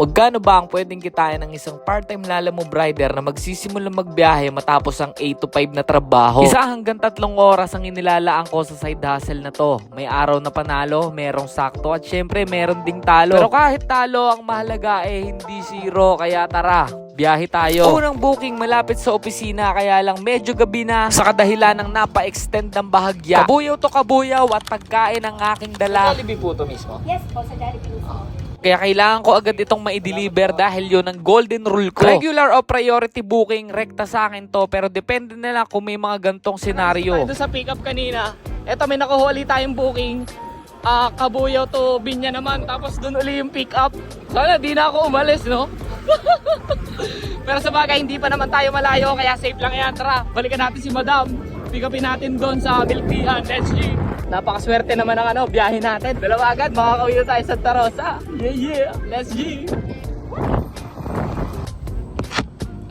Magkano ba ang pwedeng kitain ng isang part-time Lalamove rider na magsisimula magbiyahe matapos ang 8 to 5 na trabaho? 1 hanggang 3 oras ang inilalaan ko sa side hustle na to. May araw na panalo, merong sakto at syempre meron ding talo. Pero kahit talo, ang mahalaga hindi zero, kaya tara, biyahe tayo. Unang booking malapit sa opisina, kaya lang medyo gabi na sa kadahilan ng napa-extend ng bahagya. Kabuyaw to kabuyaw at pagkain ang aking dala. Jollibee po to mismo? Yes po, sa Jollibee mismo. Kaya kailangan ko agad itong ma-deliver dahil yun ang golden rule ko. Regular o priority booking, rekta sa akin to, pero depende na lang kung may mga gantong senaryo. Doon sa pick-up kanina, eto may nakuha ulit tayong booking. Kabuyaw to Binya naman, tapos doon uli yung pick-up. Sana di na ako umalis, no? Pero sa bagay, hindi pa naman tayo malayo, kaya safe lang yan. Tara, balikan natin si Madam. Pick upin natin doon sa Milpihan. Let's G! Napakaswerte naman ng biyahe natin. Dalawa agad, makakauwi na tayo sa Santa Rosa. Yeah! Let's G!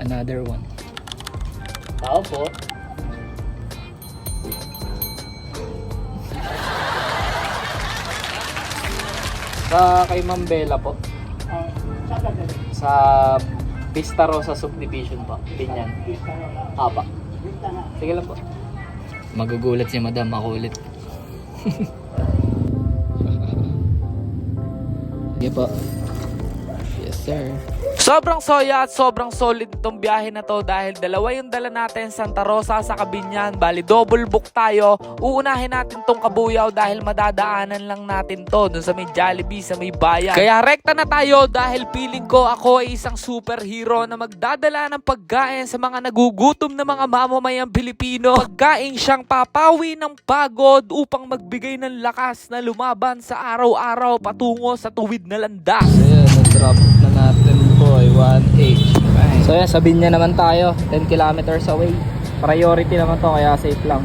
Another one. Tao po. Sa kay Ma'am Bella po. Sa Vista Rosa Subdivision po. Binyan. Haba. Sige lang po. Magugulat si Madam, ako ulit. Sige po. Yes sir. Sobrang soya at sobrang solid itong biyahe na to dahil dalawa yung dala natin, Santa Rosa sa Kabinyan. Bali double book tayo. Uunahin natin tong Kabuyaw dahil madadaanan lang natin to dun sa may Jollibee, sa may bayan. Kaya rekta na tayo dahil feeling ko ako ay isang superhero na magdadala ng pagkain sa mga nagugutom na mga mamamayang Pilipino. Pagkain siyang papawi ng pagod upang magbigay ng lakas na lumaban sa araw-araw patungo sa tuwid na landas. Ayan, na-drop na natin po ay 1H. So yan, sabihin niya naman tayo, 10 kilometers away. Priority naman to, kaya safe lang.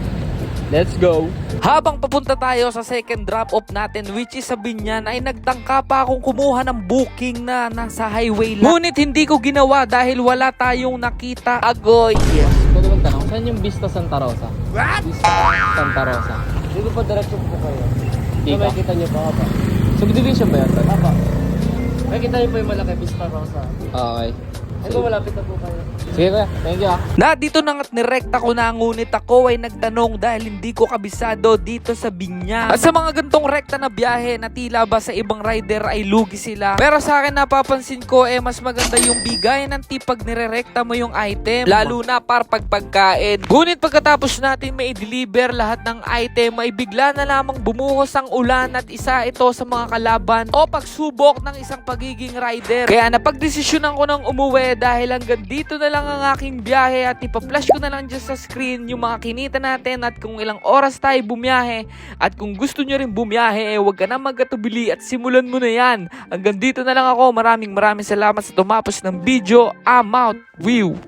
Let's go! Habang papunta tayo sa second drop-off natin, which is sa Binyan, ay nagtangka pa akong kumuha ng booking na nasa highway lang. Ngunit hindi ko ginawa dahil wala tayong nakita. Agoy! Pwede bang tanong, saan yung Vista Santa Rosa? What? Vista Santa Rosa. Dito po, diretso po kayo. Dito? Makikita nyo pa ba? Subdivision ba yan? Apa. Makikita nyo po yung malaki Vista Rosa. Okay. Ay po, malapit na po kayo. Sige kuya, thank you Na dito na nga't nirekta ko na, ngunit ako ay nagtanong dahil hindi ko kabisado dito sa Binyan. At sa mga gantong rekta na biyahe na tila ba sa ibang rider ay lugi sila. Pero sa akin napapansin ko mas maganda yung bigay ng tip pag nirerekta mo yung item. Lalo na para pagkain. Ngunit pagkatapos natin may deliver lahat ng item ay bigla na lamang bumuhos ang ulan at isa ito sa mga kalaban o pagsubok ng isang pagiging rider. Kaya napagdesisyonan ko ng umuwi dahil hanggang dito na lang ang aking biyahe at ipa-flash ko na lang dyan sa screen yung mga kinita natin at kung ilang oras tayo bumiyahe. At kung gusto nyo rin bumiyahe, huwag ka na magkatubili at simulan mo na yan. Hanggang dito na lang ako. Maraming salamat sa tumapos ng video. I'm out. Whew.